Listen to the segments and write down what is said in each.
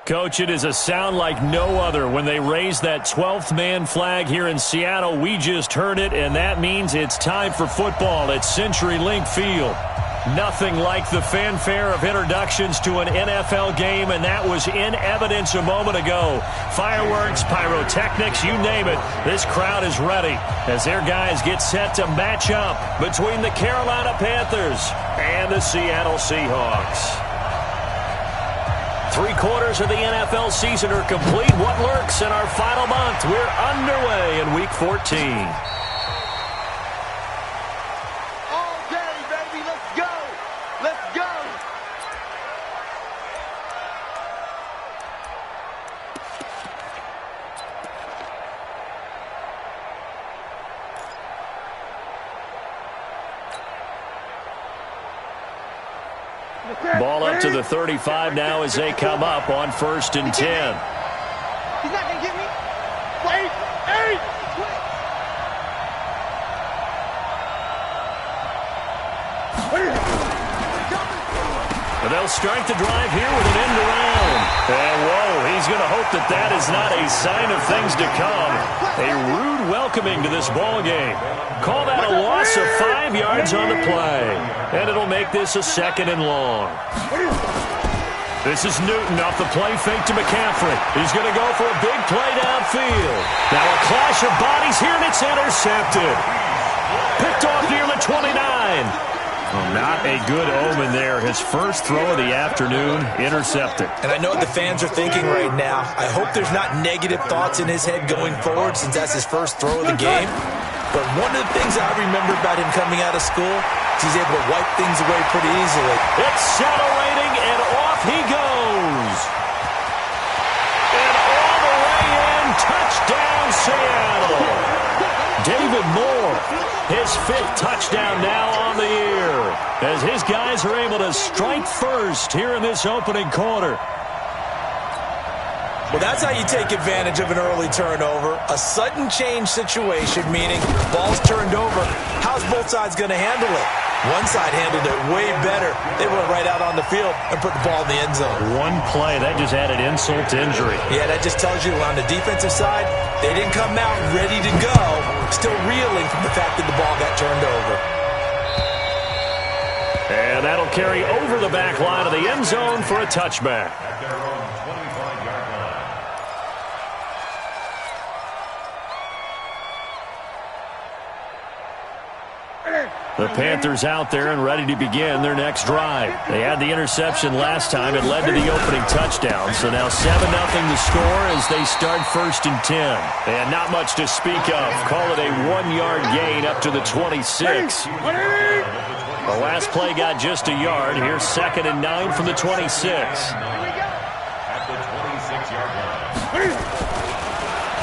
Coach, it is a sound like no other when they raise that 12th man flag here in Seattle. We just heard it, and that means it's time for football at CenturyLink Field. Nothing like the fanfare of introductions to an NFL game, and that was in evidence a moment ago. Fireworks, pyrotechnics, you name it. This crowd is ready as their guys get set to match up between the Carolina Panthers and the Seattle Seahawks. 3/4 of the NFL season are complete. What lurks in our final month? We're underway in Week 14. All day, baby. Let's go. Let's go. Ball up to the 35 now as they come up on 1st and 10. He's not going to get me. Wait. Hey. But they'll start the drive here with an end around. And whoa, he's going to hope that that is not a sign of things to come. A rude welcoming to this ball game. Call that a loss of 5 yards on the play. And it'll make this a 2nd and long. This is Newton off the play fake to McCaffrey. He's going to go for a big play downfield. Now a clash of bodies here, and it's intercepted. Picked off near the 29. Well, not a good omen there. His first throw of the afternoon, intercepted. And I know what the fans are thinking right now. I hope there's not negative thoughts in his head going forward since that's his first throw of the game. But one of the things I remember about him coming out of school is he's able to wipe things away pretty easily. Accelerating, and off he goes. And all the way in, touchdown Seattle. David Moore, his 5th touchdown now on the year, as his guys are able to strike first here in this opening quarter. Well, that's how you take advantage of an early turnover. A sudden change situation, meaning ball's turned over. How's both sides going to handle it? One side handled it way better. They went right out on the field and put the ball in the end zone. One play, that just added insult to injury. Yeah, that just tells you on the defensive side, they didn't come out ready to go, still reeling from the fact that the ball got turned over. And that'll carry over the back line of the end zone for a touchback. The Panthers out there and ready to begin their next drive. They had the interception last time. It led to the opening touchdown. So now 7-0 the score as they start 1st and 10. And not much to speak of. Call it a 1-yard gain up to the 26. The last play got just a yard. Here's 2nd and 9 from the 26.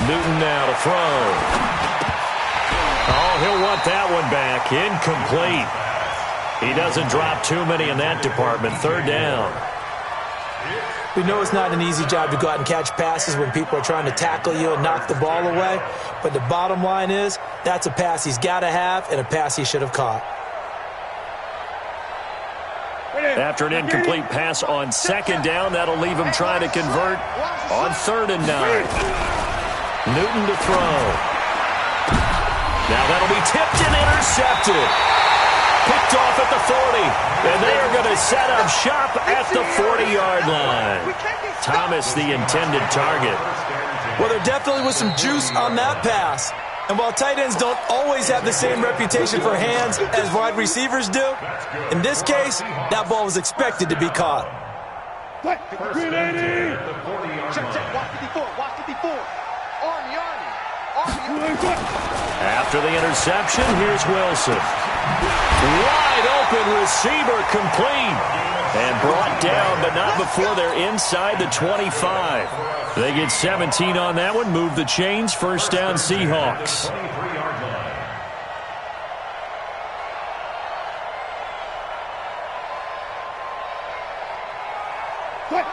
Newton now to throw. Oh, he'll want that one back. Incomplete. He doesn't drop too many in that department. 3rd down. We know it's not an easy job to go out and catch passes when people are trying to tackle you and knock the ball away. But the bottom line is, that's a pass he's got to have and a pass he should have caught. After an incomplete pass on 2nd down, that'll leave him trying to convert on 3rd and 9. Newton to throw. Now that'll be tipped and intercepted. Picked off at the 40. And they are going to set up shop at the 40-yard line. Thomas, the intended target. Well, there definitely was some juice on that pass. And while tight ends don't always have the same reputation for hands as wide receivers do, in this case, that ball was expected to be caught. Check, 154. Watch 54. Army. After the interception, here's Wilson. Wide open receiver complete. And brought down, but not before they're inside the 25. They get 17 on that one, move the chains, 1st down Seahawks. Right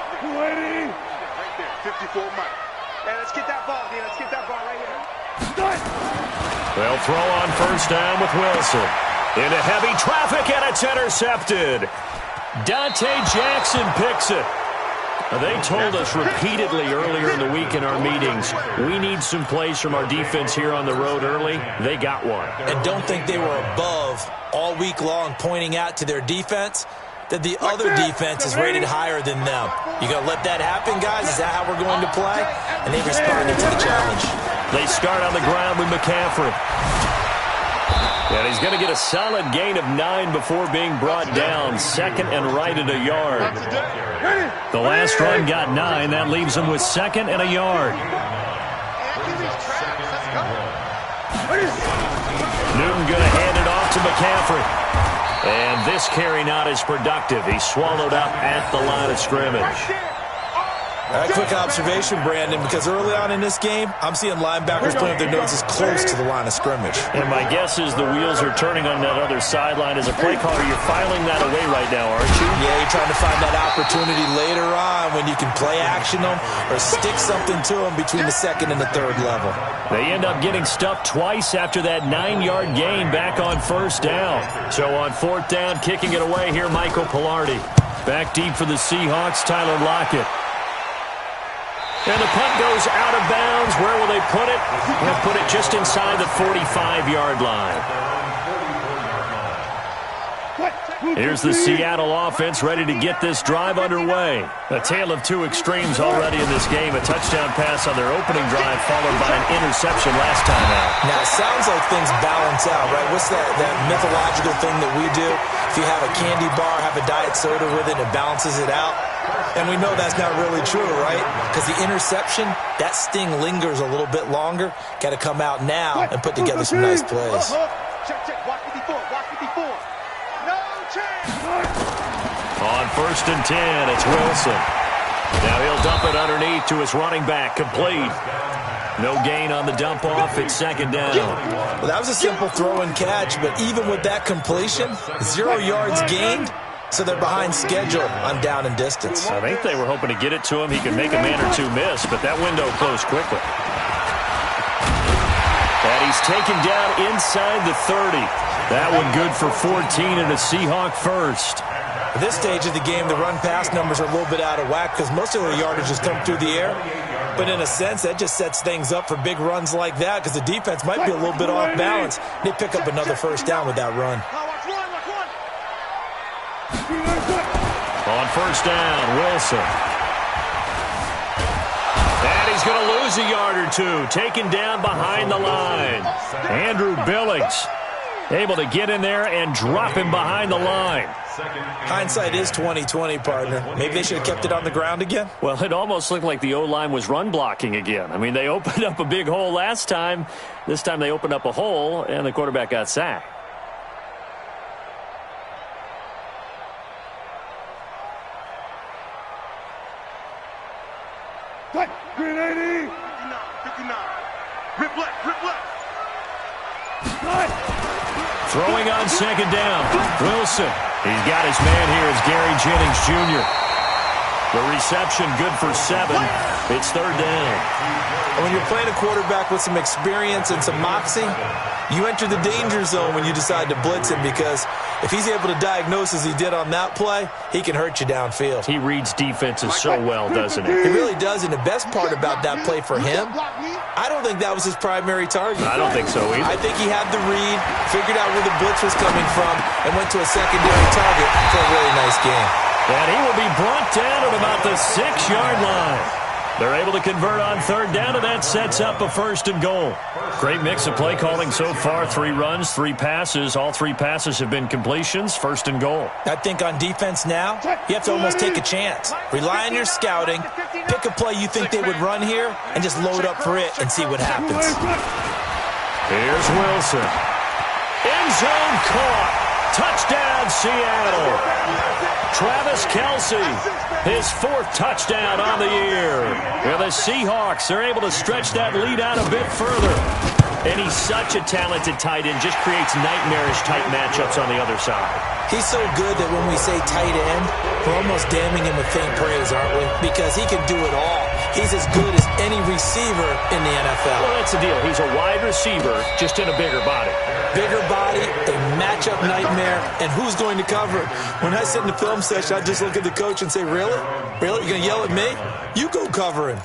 there, 54 Mike. Hey, let's get that ball, man. Let's get that ball right here. They'll throw on 1st down with Wilson. Into heavy traffic, and it's intercepted. Dante Jackson picks it. They told us repeatedly earlier in the week in our meetings, we need some plays from our defense here on the road early. They got one. And don't think they were above all week long pointing out to their defense that the other defense is rated higher than them. You going to let that happen, guys? Is that how we're going to play? And they responded to the challenge. They start on the ground with McCaffrey. And he's going to get a solid gain of 9 before being brought down. Second and right at a yard. The last run got 9. That leaves him with second and a yard. Newton going to hand it off to McCaffrey. And this carry not as productive. He's swallowed up at the line of scrimmage. Quick observation, Brandon, because early on in this game, I'm seeing linebackers putting their noses close to the line of scrimmage. And my guess is the wheels are turning on that other sideline. As a play caller, you're filing that away right now, aren't you? Yeah, you're trying to find that opportunity later on when you can play action them or stick something to them between the second and the third level. They end up getting stuffed twice after that 9-yard gain back on first down. So on fourth down, kicking it away here, Michael Pilardi. Back deep for the Seahawks, Tyler Lockett. And the punt goes out of bounds. Where will they put it? They'll put it just inside the 45-yard line. Here's the Seattle offense ready to get this drive underway. A tale of two extremes already in this game. A touchdown pass on their opening drive followed by an interception last time out. Now, it sounds like things balance out, right? What's that mythological thing that we do? If you have a candy bar, have a diet soda with it, it balances it out. And we know that's not really true, right? Because the interception, that sting lingers a little bit longer. Got to come out now and put together some nice plays. Check, check. Watch 54. Watch 54. No chance. On first and 10, it's Wilson. Now he'll dump it underneath to his running back, complete. No gain on the dump off. It's second down. Well, that was a simple throw and catch, but even with that completion, 0 yards gained. So they're behind schedule on down and distance. I think they were hoping to get it to him. He could make a man or two miss, but that window closed quickly. And he's taken down inside the 30. That one good for 14 and a Seahawk first. At this stage of the game, the run-pass numbers are a little bit out of whack because most of the yardage has come through the air. But in a sense, that just sets things up for big runs like that because the defense might be a little bit off balance. They pick up another first down with that run. On first down, Wilson. And he's going to lose a yard or two. Taken down behind the line. Andrew Billings able to get in there and drop him behind the line. Hindsight is 20/20, partner. Maybe they should have kept it on the ground again. Well, it almost looked like the O-line was run blocking again. I mean, they opened up a big hole last time. This time they opened up a hole, and the quarterback got sacked. Green 80. 59. Rip left. Rip left. Throwing on second down. Wilson. He's got his man here. It's Gary Jennings Jr. The reception good for 7. It's third down. When you're playing a quarterback with some experience and some moxie, you enter the danger zone when you decide to blitz him because if he's able to diagnose as he did on that play, he can hurt you downfield. He reads defenses so well, doesn't he? He really does, and the best part about that play for him, I don't think that was his primary target. I don't think so either. I think he had the read, figured out where the blitz was coming from, and went to a secondary target for a really nice game. And he will be brought down at about the 6-yard line. They're able to convert on third down, and that sets up a first and goal. Great mix of play calling so far. 3 runs, 3 passes. All 3 passes have been completions. First and goal. I think on defense now, you have to almost take a chance. Rely on your scouting. Pick a play you think they would run here, and just load up for it and see what happens. Here's Wilson. End zone caught. Touchdown, Seattle. Travis Kelce, his 4th touchdown on the year. And the Seahawks, they're able to stretch that lead out a bit further. And he's such a talented tight end, just creates nightmarish tight matchups on the other side. He's so good that when we say tight end, We're almost damning him with faint praise, aren't we? Because he can do it all. He's as good as any receiver in the NFL. Well, that's the deal. He's a wide receiver, just in a bigger body. Bigger body, a matchup nightmare, and who's going to cover it? When I sit in the film session, I just look at the coach and say, really? Really? You're going to yell at me? You go cover him.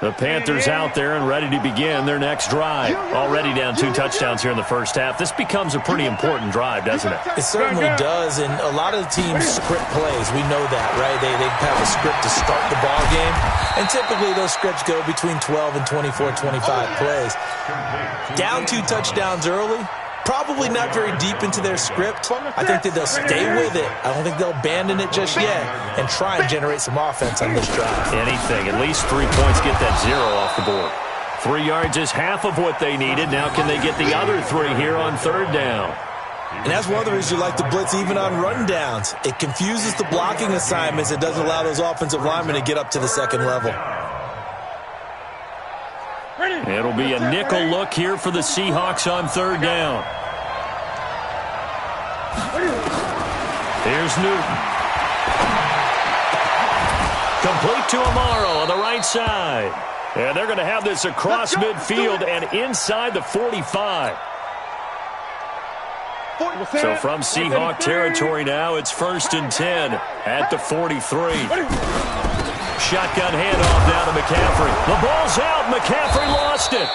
The Panthers out there and ready to begin their next drive. Already down 2 touchdowns here in the first half. This becomes a pretty important drive, doesn't it? It certainly does, and a lot of the teams script plays. We know that, right? They have a script to start the ball game, and typically those scripts go between 12 and 24, 25 plays. Down 2 touchdowns early, probably not very deep into their script. I think that they'll stay with it. I don't think they'll abandon it just yet and try and generate some offense on this drive. Anything. At least 3 points, get that 0 off the board. 3 yards is half of what they needed. Now can they get the other 3 here on 3rd down? And that's one of the reasons you like to blitz even on rundowns. It confuses the blocking assignments. It doesn't allow those offensive linemen to get up to the second level. It'll be a nickel look here for the Seahawks on 3rd down. Here's Newton. Complete to Amaro on the right side. And they're going to have this across midfield and inside the 45. So from Seahawk territory now, it's 1st and 10 at the 43. Shotgun handoff down to McCaffrey. The ball's out. McCaffrey lost it.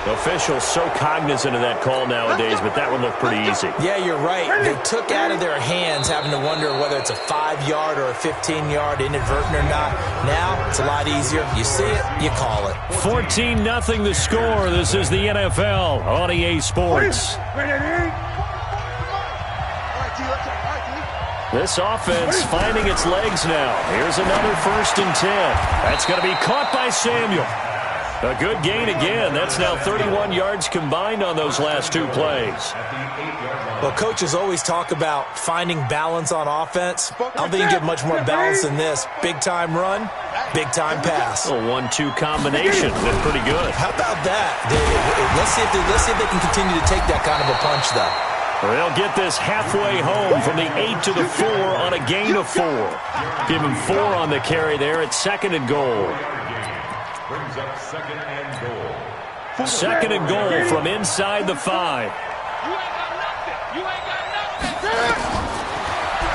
Officials so cognizant of that call nowadays, but that one looked pretty easy. Yeah, you're right. They took out of their hands having to wonder whether it's a 5-yard or a 15-yard inadvertent or not. Now, it's a lot easier. You see it, you call it. 14-0 the score. This is the NFL on EA Sports. This offense finding its legs now. Here's another 1st and 10. That's going to be caught by Samuel. A good gain again. That's now 31 yards combined on those last 2 plays. Well, coaches always talk about finding balance on offense. I don't think you get much more balance than this. Big-time run, big-time pass. A 1-2 combination. That's pretty good. How about that? Let's see if they can continue to take that kind of a punch, though. They'll get this halfway home from the 8 to the 4 on a gain of 4. Give him 4 on the carry there at 2nd and goal. Brings up 2nd and goal. 2nd and goal from inside the 5.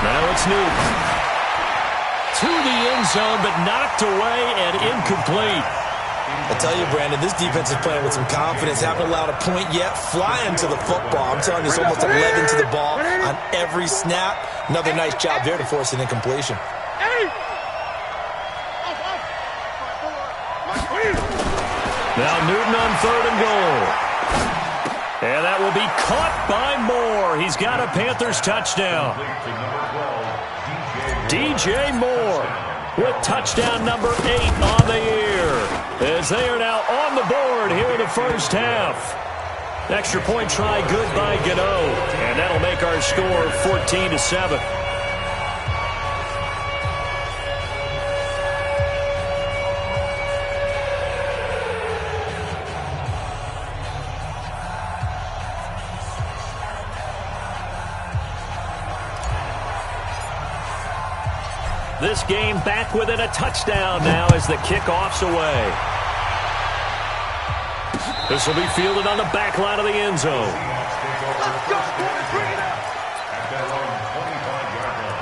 Now it's Newton. To the end zone, but knocked away and incomplete. I'll tell you, Brandon, this defense is playing with some confidence. Haven't allowed a point yet. Flying to the football. I'm telling you, it's almost 11 to the ball on every snap. Another nice job there to force an incompletion. Now Newton on 3rd and goal. And that will be caught by Moore. He's got a Panthers touchdown. DJ Moore with touchdown number 8 on the year. As they are now on the board here in the first half. Extra point try good by Gano. And that'll make our score 14-7. This game back within a touchdown now as the kickoff's away. This will be fielded on the back line of the end zone. Let's go, boys. Bring it up. At their own 25-yard line.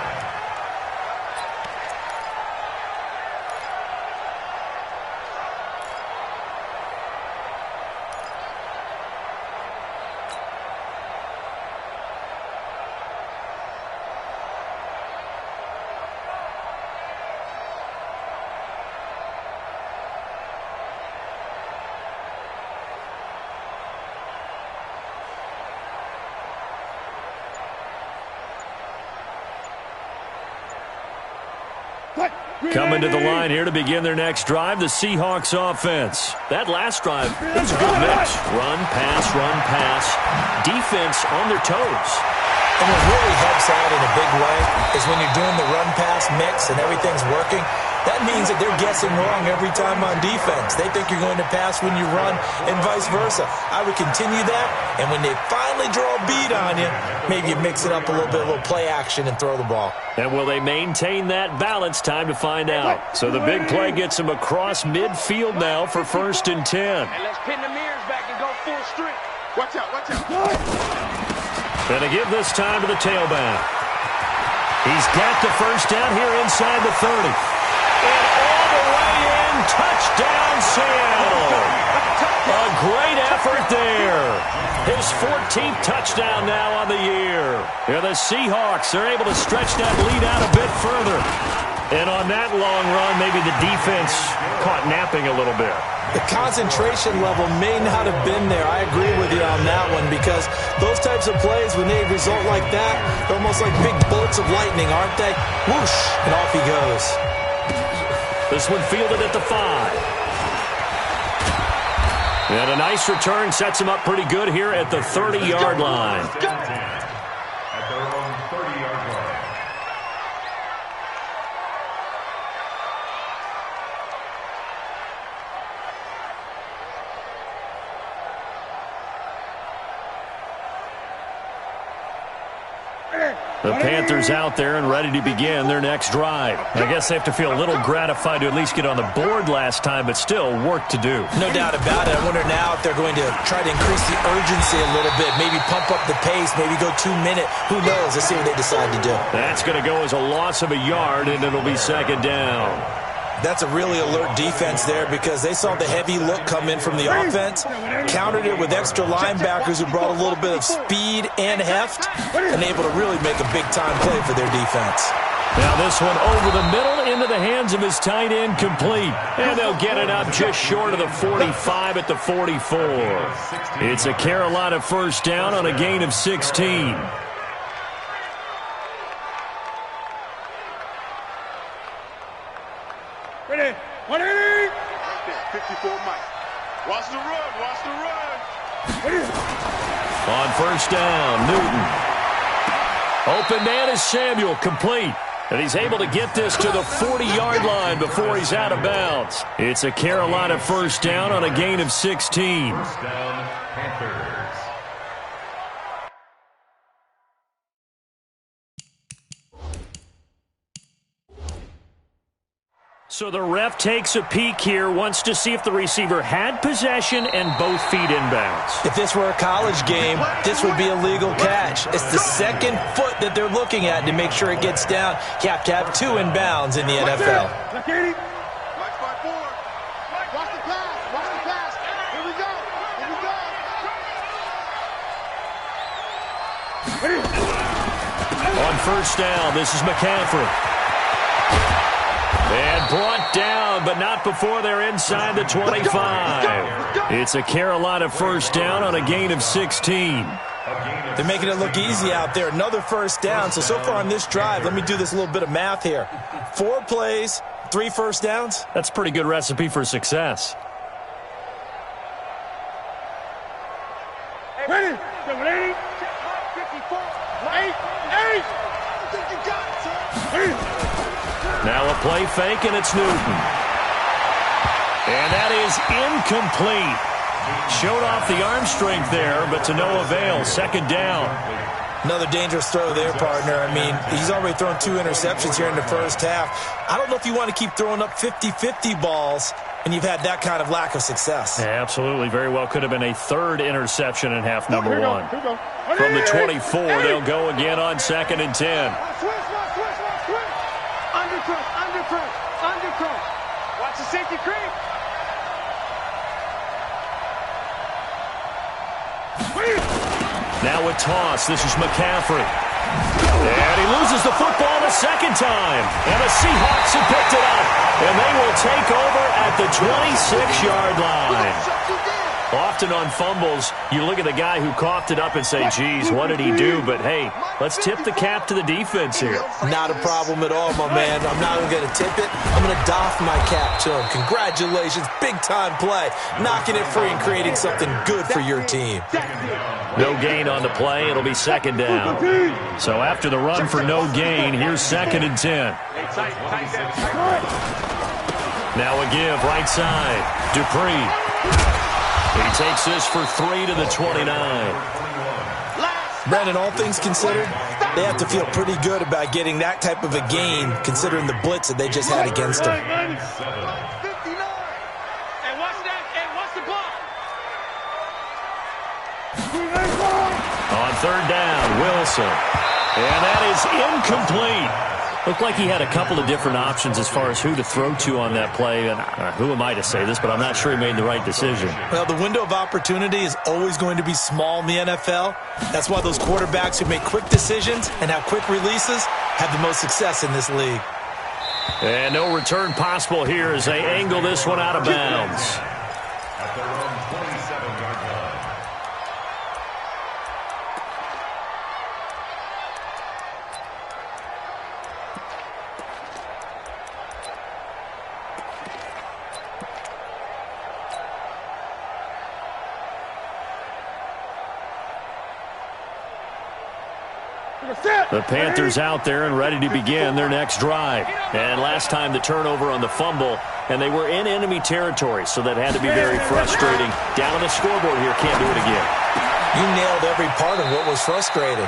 Coming to the line here to begin their next drive, the Seahawks offense. That last drive, it was a good mix. Run, pass, defense on their toes. And what really helps out in a big way is when you're doing the run-pass mix and everything's working, that means that they're guessing wrong every time on defense. They think you're going to pass when you run and vice versa. I would continue that, and when they finally draw a beat on you, maybe you mix it up a little bit, a little play action, and throw the ball. And will they maintain that balance? Time to find out. So the big play gets them across midfield now for 1st and 10. And let's pin the mirrors back and go full strength. Watch out, watch out. Gonna give this time to the tailback. He's got the first down here inside the 30. And all the way in, touchdown Seattle. A great effort there. His 14th touchdown now on the year. And the Seahawks are able to stretch that lead out a bit further. And on that long run, maybe the defense caught napping a little bit. The concentration level may not have been there. I agree with you on that one because those types of plays, when they result like that, they're almost like big bolts of lightning, aren't they? Whoosh, and off he goes. This one fielded at the 5. And a nice return sets him up pretty good here at the 30-yard line. At their own 30-yard line. The Panthers out there and ready to begin their next drive. I guess they have to feel a little gratified to at least get on the board last time, but still work to do. No doubt about it. I wonder now if they're going to try to increase the urgency a little bit, maybe pump up the pace, maybe go 2-minute. Who knows? Let's see what they decide to do. That's going to go as a loss of a yard, and it'll be 2nd down. That's a really alert defense there because they saw the heavy look come in from the offense, countered it with extra linebackers who brought a little bit of speed and heft, and able to really make a big-time play for their defense. Now this one over the middle into the hands of his tight end, complete. And they'll get it up just short of the 45 at the 44. It's a Carolina first down on a gain of 16. Ready, 180. 54 Mike. Watch the run, watch the run. On first down, Newton. Open man is Samuel, complete. And he's able to get this to the 40-yard line before he's out of bounds. It's a Carolina first down on a gain of 16. First down, Panthers. So the ref takes a peek here, wants to see if the receiver had possession and both feet inbounds. If this were a college game, this would be a legal catch. It's the second foot that they're looking at to make sure it gets down. You have to have 2 inbounds in the NFL. Watch 80. Watch 5-4. Watch the pass. Watch the pass. Here we go. Here we go. On first down, this is McCaffrey. And brought down, but not before they're inside the 25. It's a Carolina first down on a gain of 16. They're making it look easy out there. Another first down. So far on this drive, let me do this little bit of math here. 4 plays, 3 first downs. That's a pretty good recipe for success. Ready. 80. 54. 8. I think you got it, son. Now a play fake, and it's Newton. And that is incomplete. Showed off the arm strength there, but to no avail. 2nd down. Another dangerous throw there, partner. I mean, he's already thrown 2 interceptions here in the first half. I don't know if you want to keep throwing up 50-50 balls when you've had that kind of lack of success. Yeah, absolutely. Very well could have been a 3rd interception in half number 1. From the 24, they'll go again on 2nd and 10. Undercut. Watch the safety creep. Now a toss. This is McCaffrey. And he loses the football the 2nd time. And the Seahawks have picked it up. And they will take over at the 26-yard line. Often on fumbles, you look at the guy who coughed it up and say, geez, what did he do? But, hey, let's tip the cap to the defense here. Not a problem at all, my man. I'm not even going to tip it. I'm going to doff my cap to him. Congratulations. Big-time play. Knocking it free and creating something good for your team. No gain on the play. It'll be second down. So after the run for no gain, here's 2nd and 10. Now a give, right side. Dupree. He takes this for 3 to the 29. Brandon, all things considered, they have to feel pretty good about getting that type of a gain, considering the blitz that they just had against them. On 3rd down, Wilson. And that is incomplete. Looked like he had a couple of different options as far as who to throw to on that play. And who am I to say this, but I'm not sure he made the right decision. Well, the window of opportunity is always going to be small in the NFL. That's why those quarterbacks who make quick decisions and have quick releases have the most success in this league. And no return possible here as they angle this one out of bounds. At their own 27-yard line. The Panthers out there and ready to begin their next drive. And last time the turnover on the fumble, and they were in enemy territory, so that had to be very frustrating. Down on the scoreboard here, can't do it again. You nailed every part of what was frustrating.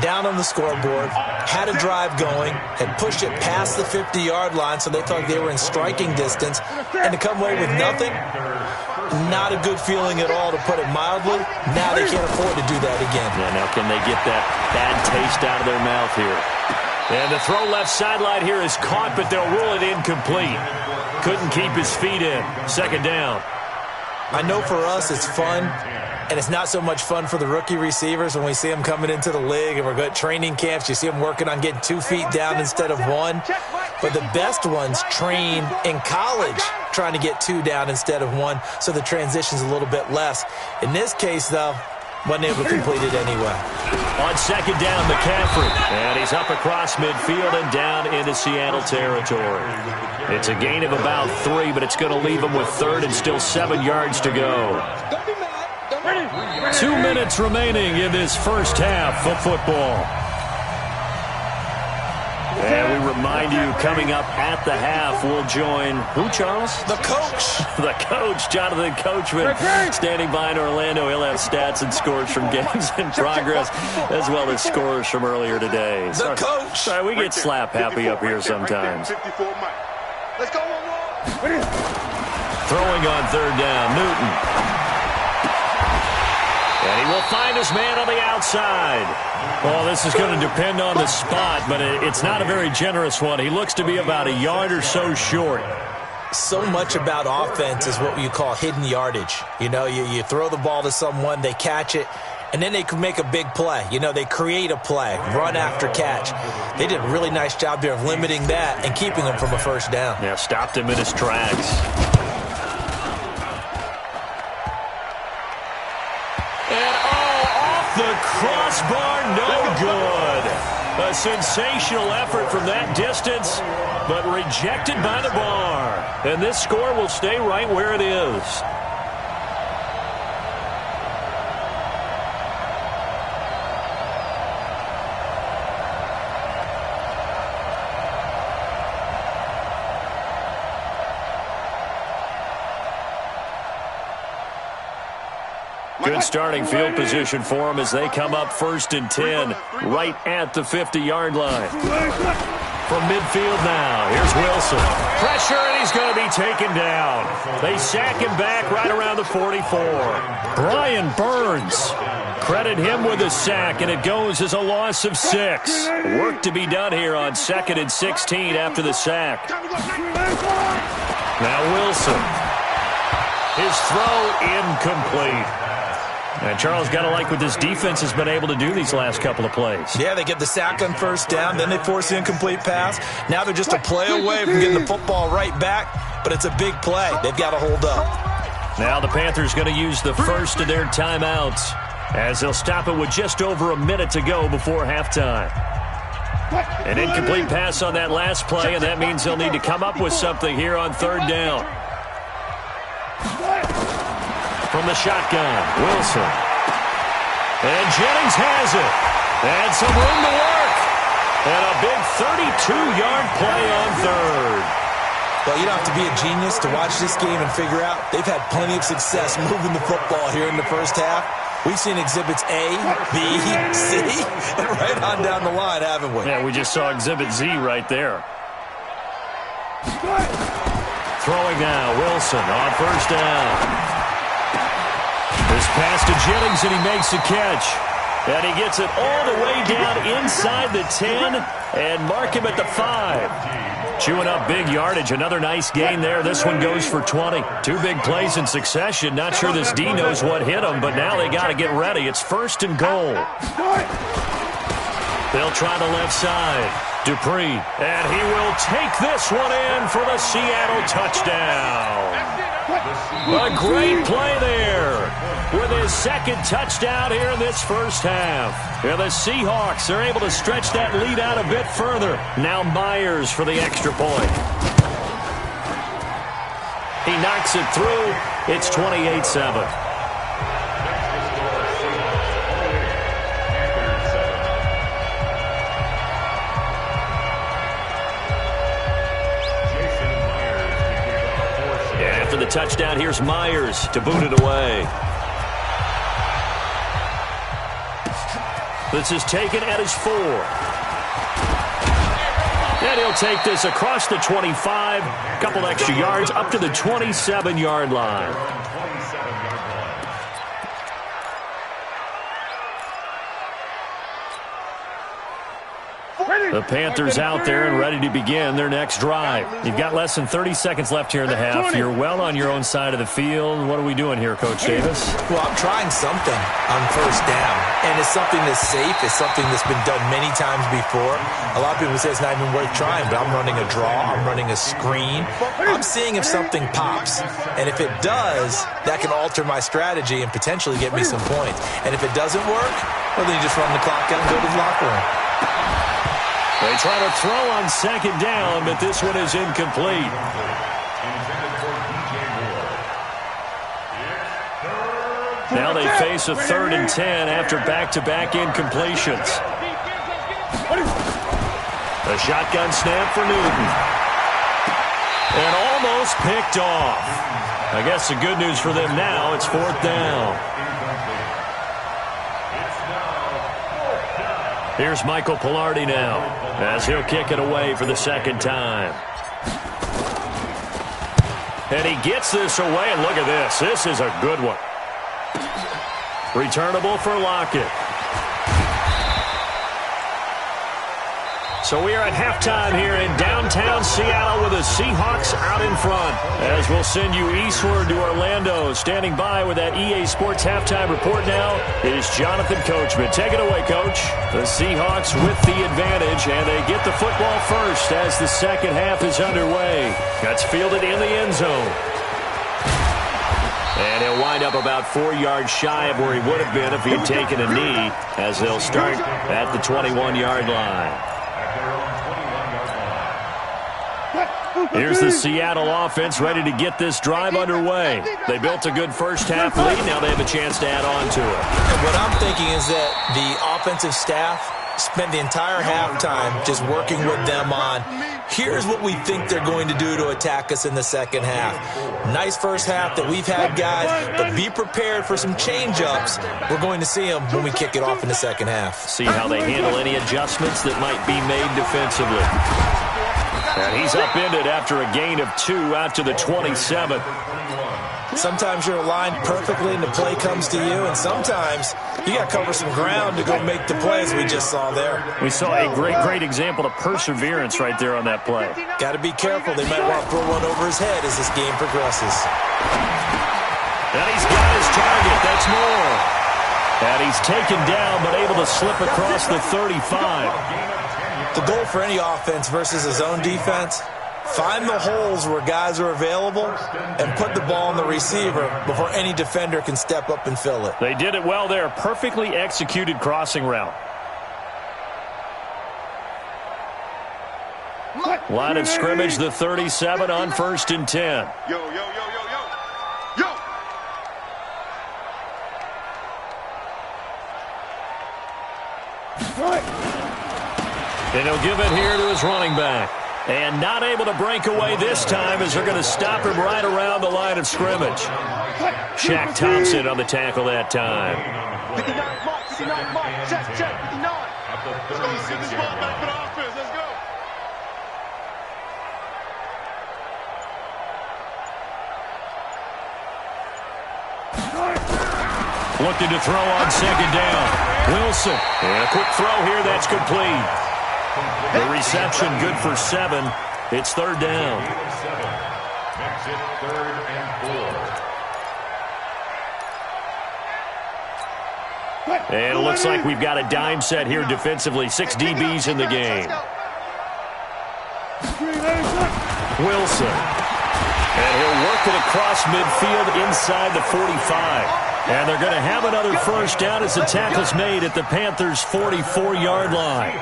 Down on the scoreboard, had a drive going, had pushed it past the 50-yard line, so they thought they were in striking distance, and to come away with nothing, not a good feeling at all, to put it mildly. Now they can't afford to do that again. Yeah, now can they get that bad taste out of their mouth here? And the throw left sideline here is caught, but they'll rule it incomplete. Couldn't keep his feet in. 2nd down. I know for us it's fun, and it's not so much fun for the rookie receivers when we see them coming into the league and we're going to training camps. You see them working on getting 2 feet down instead of 1. But the best ones train in college trying to get 2 down instead of 1, so the transition's a little bit less. In this case, though, wasn't able to complete it anyway. On 2nd down, McCaffrey. And he's up across midfield and down into Seattle territory. It's a gain of about 3, but it's going to leave him with 3rd and still 7 yards to go. 2 minutes remaining in this first half of football. And we remind you, coming up at the half, we'll join who, Charles? The coach. The coach, Jonathan Coachman, standing by in Orlando. He'll have stats and scores from games in progress, as well as scores from earlier today. The coach. Sorry, we get slap happy up here sometimes. Let's go, Throwing on 3rd down, Newton. And he will find his man on the outside. Well, this is going to depend on the spot, but it's not a very generous one. He looks to be about a yard or so short. So much about offense is what you call hidden yardage. You know, you throw the ball to someone, they catch it, and then they can make a big play. You know, they create a play, run after catch. They did a really nice job there of limiting that and keeping him from a 1st down. Yeah, stopped him in his tracks. The crossbar, no good. A sensational effort from that distance, but rejected by the bar. And this score will stay right where it is. Good starting field position for them as they come up 1st and 10, right at the 50-yard line. From midfield now, here's Wilson. Pressure, and he's going to be taken down. They sack him back right around the 44. Brian Burns. Credit him with a sack, and it goes as a loss of 6. Work to be done here on 2nd and 16 after the sack. Now Wilson. His throw incomplete. And Charles, got to like what this defense has been able to do these last couple of plays. Yeah, they get the sack on 1st down, then they force the incomplete pass. Now they're just a play away from getting the football right back, but it's a big play. They've got to hold up. Now the Panthers going to use the first of their timeouts as they'll stop it with just over a minute to go before halftime. An incomplete pass on that last play, and that means they'll need to come up with something here on third down. From the shotgun, Wilson. And Jennings has it. And some room to work. And a big 32-yard play on third. Well, you don't have to be a genius to watch this game and figure out they've had plenty of success moving the football here in the first half. We've seen exhibits A, B, C, and right on down the line, haven't we? Yeah, we just saw exhibit Z right there. Throwing now, Wilson on first down. This pass to Jennings, and he makes the catch. And he gets it all the way down inside the 10 and mark him at the 5. Chewing up big yardage. Another nice gain there. This one goes for 20. Two big plays in succession. Not sure this D knows what hit him, but now they got to get ready. It's first and goal. They'll try the left side. Dupree. And he will take this one in for the Seattle touchdown. A great play there with his second touchdown here in this first half. And the Seahawks are able to stretch that lead out a bit further. Now Myers for the extra point. He knocks it through. It's 28-7. After the touchdown, here's Myers to boot it away. This is taken at his 4. And he'll take this across the 25. A couple extra yards up to the 27-yard line. The Panthers out there and ready to begin their next drive. You've got less than 30 seconds left here in the half. You're well on your own side of the field. What are we doing here, Coach Davis? Well, I'm trying something on first down. And it's something that's safe. It's something that's been done many times before. A lot of people say it's not even worth trying, but I'm running a draw. I'm running a screen. I'm seeing if something pops. And if it does, that can alter my strategy and potentially get me some points. And if it doesn't work, well, then you just run the clock out and go to the locker room. They try to throw on second down, but this one is incomplete. Now they face a 3rd and 10 after back-to-back incompletions. A shotgun snap for Newton. And almost picked off. I guess the good news for them now, it's 4th down. Here's Michael Pilardi now, as he'll kick it away for the second time. And he gets this away, and look at this. This is a good one. Returnable for Lockett. So we are at halftime here in downtown Seattle with the Seahawks out in front. As we'll send you eastward to Orlando. Standing by with that EA Sports halftime report now is Jonathan Coachman. Take it away, Coach. The Seahawks with the advantage, and they get the football first as the second half is underway. That's fielded in the end zone. And he'll wind up about 4 yards shy of where he would have been if he had taken a knee, as they'll start at the 21-yard line. Here's the Seattle offense ready to get this drive underway. They built a good first-half lead. Now they have a chance to add on to it. And what I'm thinking is that the offensive staff spent the entire halftime just working with them on, here's what we think they're going to do to attack us in the second half. Nice first half that we've had, guys, but be prepared for some change-ups. We're going to see them when we kick it off in the second half. See how they handle any adjustments that might be made defensively. And he's upended after a gain of 2 out to the 27. Sometimes you're aligned perfectly and the play comes to you, and sometimes you got to cover some ground to go make the plays we just saw there. We saw a great example of perseverance right there on that play. Got to be careful. They might want to throw one over his head as this game progresses. And he's got his target. That's more. And he's taken down but able to slip across the 35. The goal for any offense versus his own defense, Find the holes where guys are available and put the ball on the receiver before any defender can step up and fill it. They did it well there. Perfectly executed crossing route. Line of scrimmage, the 37 on 1st and 10. Yo, yo, yo, yo, yo. Yo. And he'll give it here to his running back. And not able to break away this time as they're going to stop him right around the line of scrimmage. Shaq Thompson on the tackle that time. 59 mark, 59 mark. Check, 59. Let's go, let's get this ball back for the offense. Let's go. Looking to throw on 2nd down. Wilson. And a quick throw here. That's complete. The reception good for 7. It's 3rd down. Makes it 3rd and 4. And it looks like we've got a dime set here defensively. 6 DBs in the game. Wilson. And he'll work it across midfield inside the 45. And they're going to have another 1st down as the tackle's made at the Panthers' 44-yard line.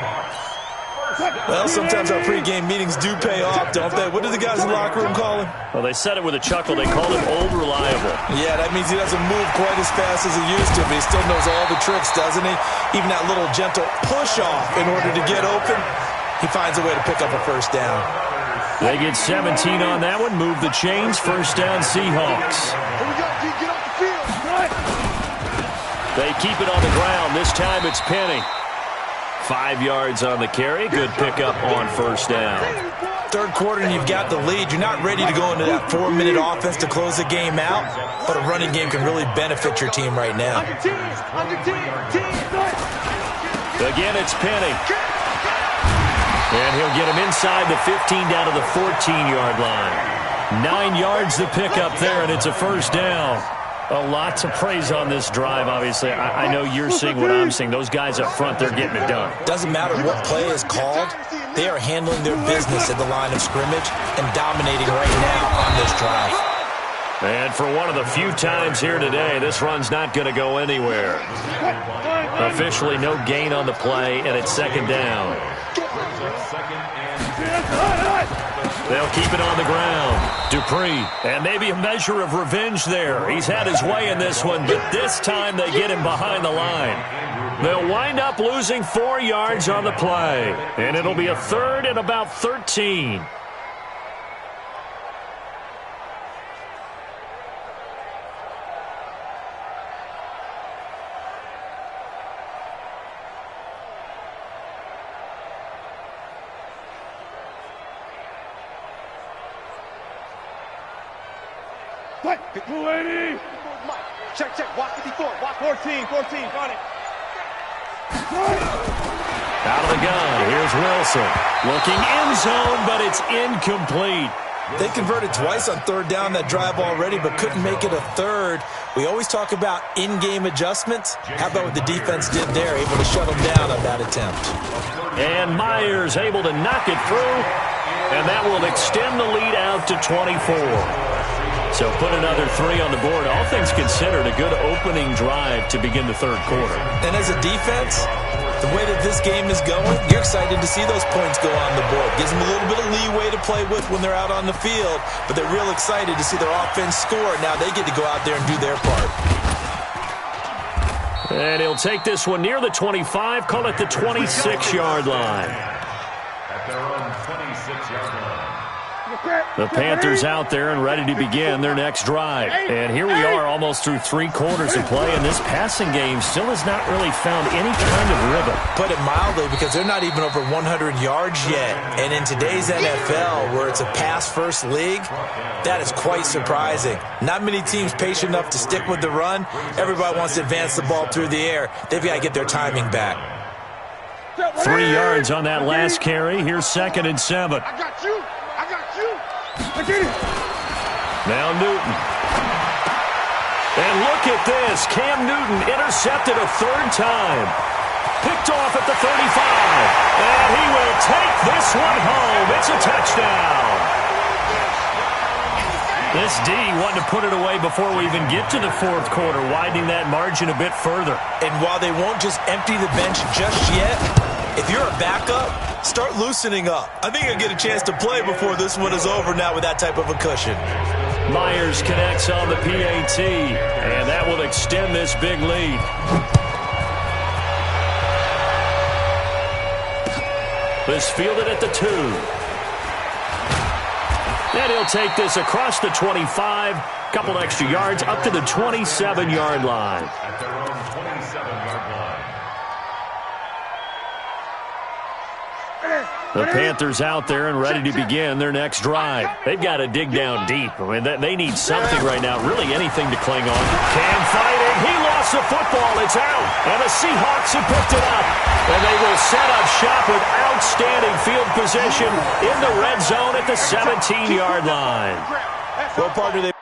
Well, sometimes our pregame meetings do pay off, don't they? What do the guys in the locker room call him? Well, they said it with a chuckle. They called him old reliable. Yeah, that means he doesn't move quite as fast as he used to, but he still knows all the tricks, doesn't he? Even that little gentle push-off in order to get open, he finds a way to pick up a 1st down. They get 17 on that one. Move the chains. 1st down, Seahawks. Here we go, G. Get off the field. They keep it on the ground. This time it's Penny. 5 yards on the carry. Good pickup on 1st down. 3rd quarter and you've got the lead. You're not ready to go into that 4-minute offense to close the game out, but a running game can really benefit your team right now. Again, it's Penny. And he'll get him inside the 15 down to the 14-yard line. 9 yards the pickup there, and it's a 1st down. A lot to praise on this drive, obviously. I know you're seeing what I'm seeing. Those guys up front, they're getting it done. Doesn't matter what play is called. They are handling their business at the line of scrimmage and dominating right now on this drive. And for one of the few times here today, this run's not going to go anywhere. Officially no gain on the play, and it's 2nd down. They'll keep it on the ground. Dupree, and maybe a measure of revenge there. He's had his way in this one, but this time they get him behind the line. They'll wind up losing 4 yards on the play, and it'll be a 3rd and about 13. Check, check. Watch 54. Watch 14. Got it. Out of the gun. Here's Wilson. Looking end zone, but it's incomplete. They converted twice on 3rd down that drive already, but couldn't make it a 3rd. We always talk about in-game adjustments. How about what the defense did there, able to shut them down on that attempt. And Myers able to knock it through, and that will extend the lead out to 24. So put another 3 on the board. All things considered, a good opening drive to begin the 3rd quarter. And as a defense, the way that this game is going, you're excited to see those points go on the board. Gives them a little bit of leeway to play with when they're out on the field, but they're real excited to see their offense score. Now they get to go out there and do their part. And he'll take this one near the 25, call it the 26-yard line. At their own 26-yard line. The Panthers out there and ready to begin their next drive. And here we are almost through 3 quarters of play, and this passing game still has not really found any kind of rhythm. Put it mildly, because they're not even over 100 yards yet. And in today's NFL, where it's a pass-first league, that is quite surprising. Not many teams patient enough to stick with the run. Everybody wants to advance the ball through the air. They've got to get their timing back. 3 yards on that last carry. Here's 2nd and 7. I got you. Now Newton. And look at this. Cam Newton intercepted a 3rd time. Picked off at the 35. And he will take this one home. It's a touchdown. This D wanting to put it away before we even get to the fourth quarter, widening that margin a bit further. And while they won't just empty the bench just yet, if you're a backup, start loosening up. I think you'll get a chance to play before this one is over now with that type of a cushion. Myers connects on the PAT, and that will extend this big lead. This fielded at the 2. And he'll take this across the 25, couple extra yards up to the 27-yard line. At their own 27-yard line. The Panthers out there and ready to begin their next drive. They've got to dig down deep. I mean, they need something right now, really anything to cling on. Cam fighting. He lost the football. It's out. And the Seahawks have picked it up. And they will set up shop with outstanding field position in the red zone at the 17-yard line. Well, partner, they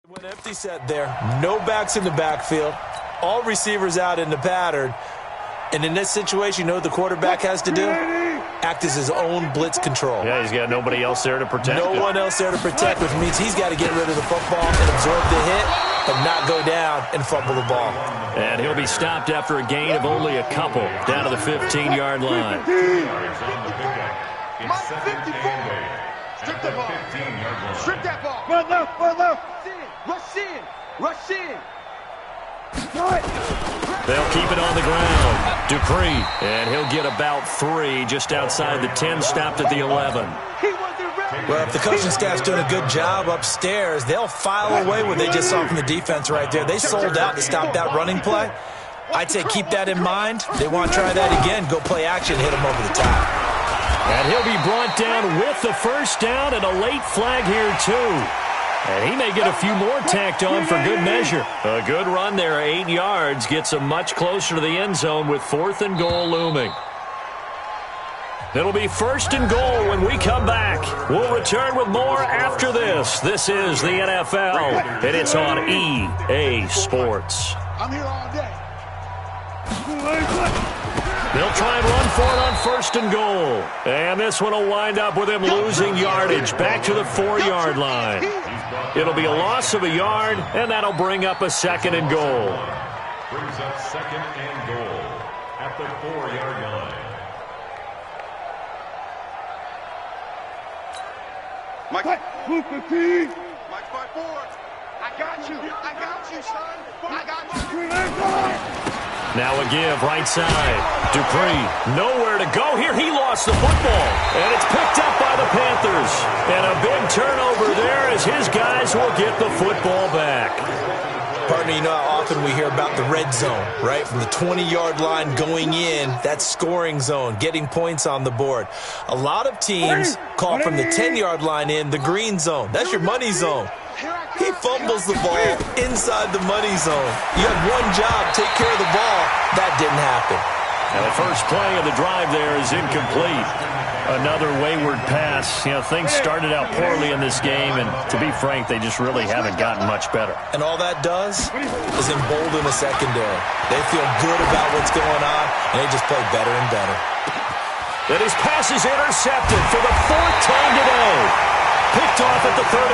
went empty set there. No backs in the backfield. All receivers out in the pattern. And in this situation, you know what the quarterback has to do? Act as his own blitz control. Yeah, he's got nobody else there to protect No him. one else there to protect, which means he's got to get rid of the football and absorb the hit, but not go down and fumble the ball. And he'll be stopped after a gain of only a couple, down to the 15-yard line. Yards on the pickup. It's second and 8. Strip the ball. 15-yard line. Strip that ball. Run left, run left. Rush in, rush in. They'll keep it on the ground. Dupree, and he'll get about 3 just outside the 10, stopped at the 11. He wasn't ready. Well, if the coaching staff's doing a good job upstairs, they'll file away what they just saw from the defense right there. They sold out to stop that running play. I'd say keep that in mind. They want to try that again. Go play action, hit them over the top. And he'll be brought down with the first down and a late flag here, too. And he may get a few more tacked on for good measure. A good run there, 8 yards, gets him much closer to the end zone with 4th and goal looming. It'll be 1st and goal when we come back. We'll return with more after this. This is the NFL, and it's on EA Sports. I'm here all day. They'll try and run for it on 1st and goal. And this one will wind up with him losing yardage back to the 4-yard line. It'll be a loss of a yard, and that'll bring up a 2nd and goal. Brings up 2nd and goal at the 4-yard line. Mike, move the team. Mike, fight forward. I got you, son. I got you. Now a give, right side. Dupree, nowhere to go here. He lost the football, and it's picked up by the Panthers. And a big turnover there as his guys will get the football back. Partner, you know how often we hear about the red zone, right? From the 20-yard line going in, that scoring zone, getting points on the board. A lot of teams call from the 10-yard line in the green zone. That's your money zone. He fumbles the ball inside the money zone. You had one job, take care of the ball. That didn't happen. And the first play of the drive there is incomplete. Another wayward pass. You know, things started out poorly in this game, and to be frank, they just really haven't gotten much better. And all that does is embolden the secondary. They feel good about what's going on, and they just play better and better. And his pass is intercepted for the 4th time today. Picked off at the 38,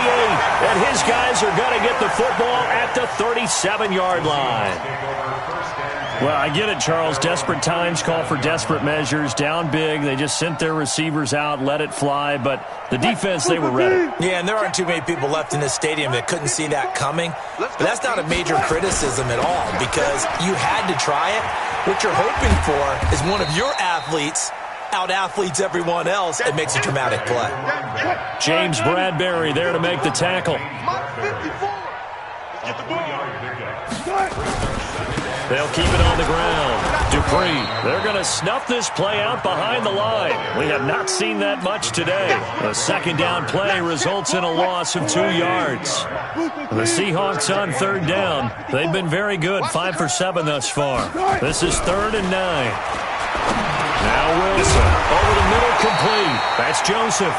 and his guys are going to get the football at the 37-yard line. Well, I get it, Charles. Desperate times call for desperate measures. Down big, they just sent their receivers out, let it fly, but the defense, they were ready. Yeah, and there aren't too many people left in this stadium that couldn't see that coming. But that's not a major criticism at all, because you had to try it. What you're hoping for is one of your athletes out-athletes everyone else and makes a dramatic play. James Bradbury there to make the tackle. They'll keep it on the ground. Dupree, they're going to snuff this play out behind the line. We have not seen that much today. A 2nd down play results in a loss of 2 yards. The Seahawks on 3rd down. They've been very good, 5 for 7 thus far. This is 3rd and 9. Now Wilson, over the middle, complete. That's Joseph.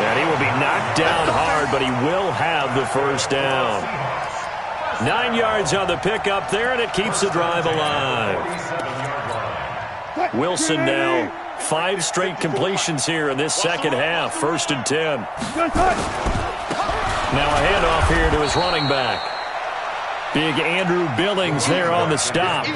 And he will be knocked down hard, but he will have the first down. 9 yards on the pickup there, and it keeps the drive alive. Wilson now 5 straight completions here in this second half. 1st and 10. Now a handoff here to his running back. Big Andrew Billings there on the stop.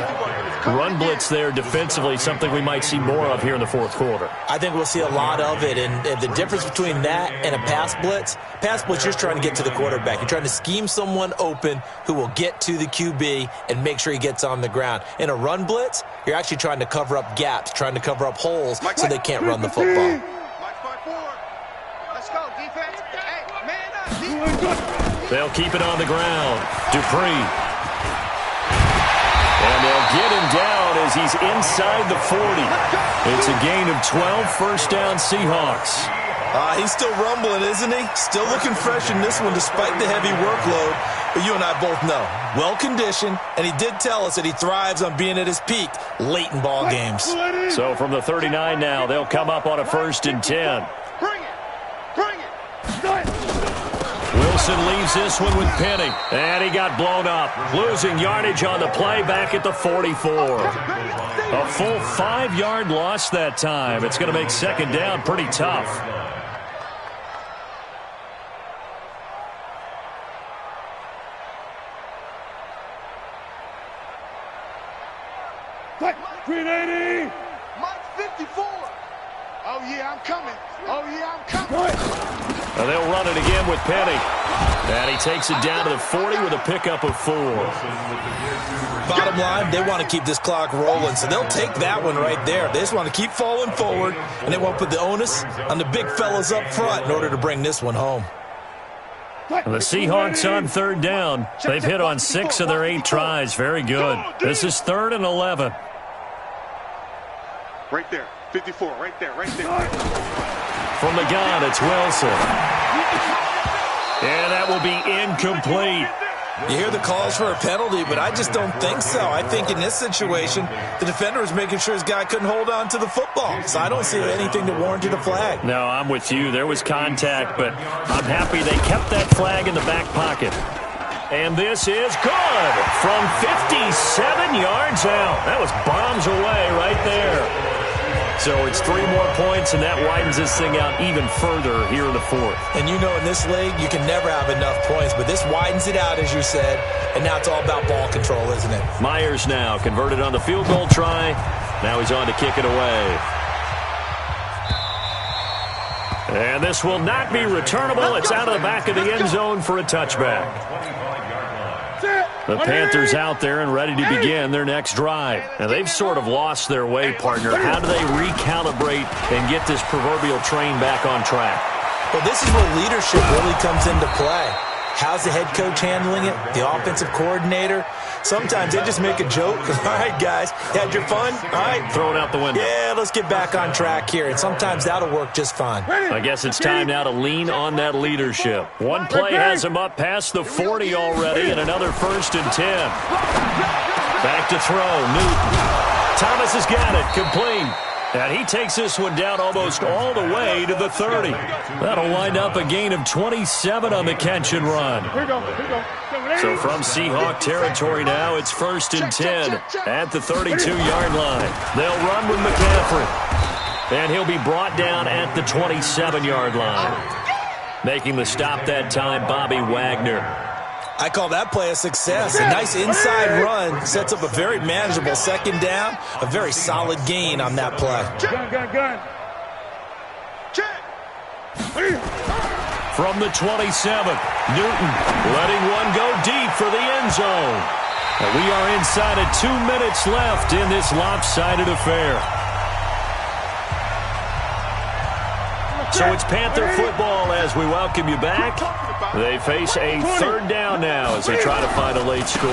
Run blitz there defensively, something we might see more of here in the 4th quarter. I think we'll see a lot of it, and the difference between that and a pass blitz, you're just trying to get to the quarterback. You're trying to scheme someone open who will get to the QB and make sure he gets on the ground. In a run blitz, you're actually trying to cover up gaps, trying to cover up holes so they can't run the football. Let's go, defense. Hey, man up. They'll keep it on the ground. Dupree. And they'll get him down as he's inside the 40. It's a gain of 12, 1st down Seahawks. He's still rumbling, isn't he? Still looking fresh in this one despite the heavy workload. But you and I both know, well-conditioned, and he did tell us that he thrives on being at his peak late in ball games. So from the 39 now, they'll come up on a 1st and 10. Bring it. Wilson leaves this one with Penny. And he got blown up. Losing yardage on the play back at the 44. A full 5-yard loss that time. It's going to make 2nd down pretty tough. Mike 54. Oh, yeah, I'm coming. And they'll run it again with Penny. And he takes it down to the 40 with a pickup of 4. Bottom line, they want to keep this clock rolling, so they'll take that one right there. They just want to keep falling forward, and they want to put the onus on the big fellas up front in order to bring this one home. And the Seahawks on 3rd down. They've hit on 6 of their 8 tries. Very good. This is 3rd and 11. Right there. 54, right there. From the gun, it's Wilson. And that will be incomplete. You hear the calls for a penalty, but I just don't think so. I think in this situation, the defender was making sure his guy couldn't hold on to the football. So I don't see anything that warranted a flag. No, I'm with you. There was contact, but I'm happy they kept that flag in the back pocket. And this is good from 57 yards out. That was bombs away right there. So it's 3 more points, and that widens this thing out even further here in the 4th. And you know in this league, you can never have enough points, but this widens it out, as you said, and now it's all about ball control, isn't it? Myers now converted on the field goal try. Now he's on to kick it away. And this will not be returnable. It's out of the back of the end zone for a touchback. The Panthers out there and ready to begin their next drive. And they've sort of lost their way, partner. How do they recalibrate and get this proverbial train back on track? Well, this is where leadership really comes into play. How's the head coach handling it? The offensive coordinator? Sometimes they just make a joke. All right, guys, you had your fun? All right. Throw it out the window. Yeah, let's get back on track here. And sometimes that'll work just fine. I guess it's time now to lean on that leadership. One play has him up past the 40 already, and another 1st and 10. Back to throw, Newton. Thomas has got it, complete. And he takes this one down almost all the way to the 30. That'll wind up a gain of 27 on the catch and run. So from Seahawk territory now, it's 1st and 10 at the 32-yard line. They'll run with McCaffrey. And he'll be brought down at the 27-yard line. Making the stop that time, Bobby Wagner. I call that play a success. A nice inside run sets up a very manageable 2nd down. A very solid gain on that play. From the 27, Newton letting one go deep for the end zone. And we are inside of 2 minutes left in this lopsided affair. So it's Panther football as we welcome you back. They face a 3rd down now as they try to find a late score.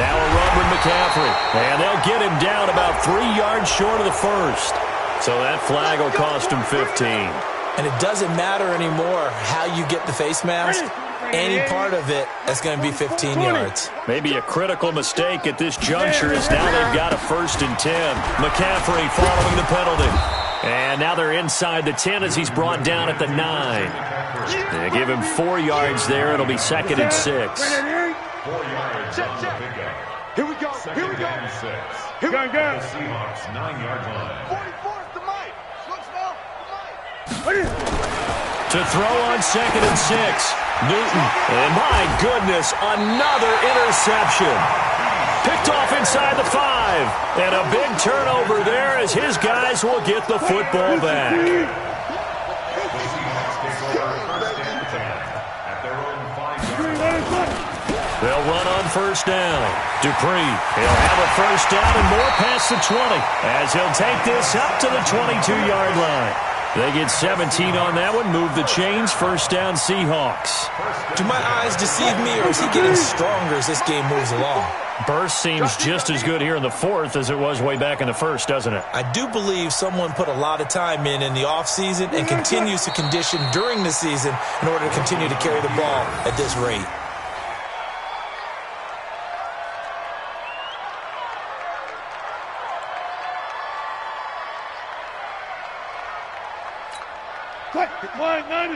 Now a run with McCaffrey. And they'll get him down about 3 yards short of the 1st. So that flag will cost him 15. And it doesn't matter anymore how you get the face mask. Any part of it is going to be 15 yards. Maybe a critical mistake at this juncture is now they've got a 1st and 10. McCaffrey following the penalty. And now they're inside the 10 as he's brought down at the 9. They give him 4 yards there. It'll be 2nd and 6. 4 yards on the pickup. Here we go. Second and 6. The Seahawks 9-yard line. 44th to Mike. Look, Snell. Mike. To throw on 2nd and 6. Newton. And my goodness, another interception. Picked off inside the 5. And a big turnover there as his guys will get the football back. The Seahawks take over 1st and 10 at their own 5-yard line. They'll run on 1st down. Dupree, he'll have a 1st down and more past the 20 as he'll take this up to the 22-yard line. They get 17 on that one, move the chains, 1st down Seahawks. Do my eyes deceive me, or is he getting stronger as this game moves along? Burst seems just as good here in the 4th as it was way back in the 1st, doesn't it? I do believe someone put a lot of time in the offseason and continues to condition during the season in order to continue to carry the ball at this rate. Quick, 9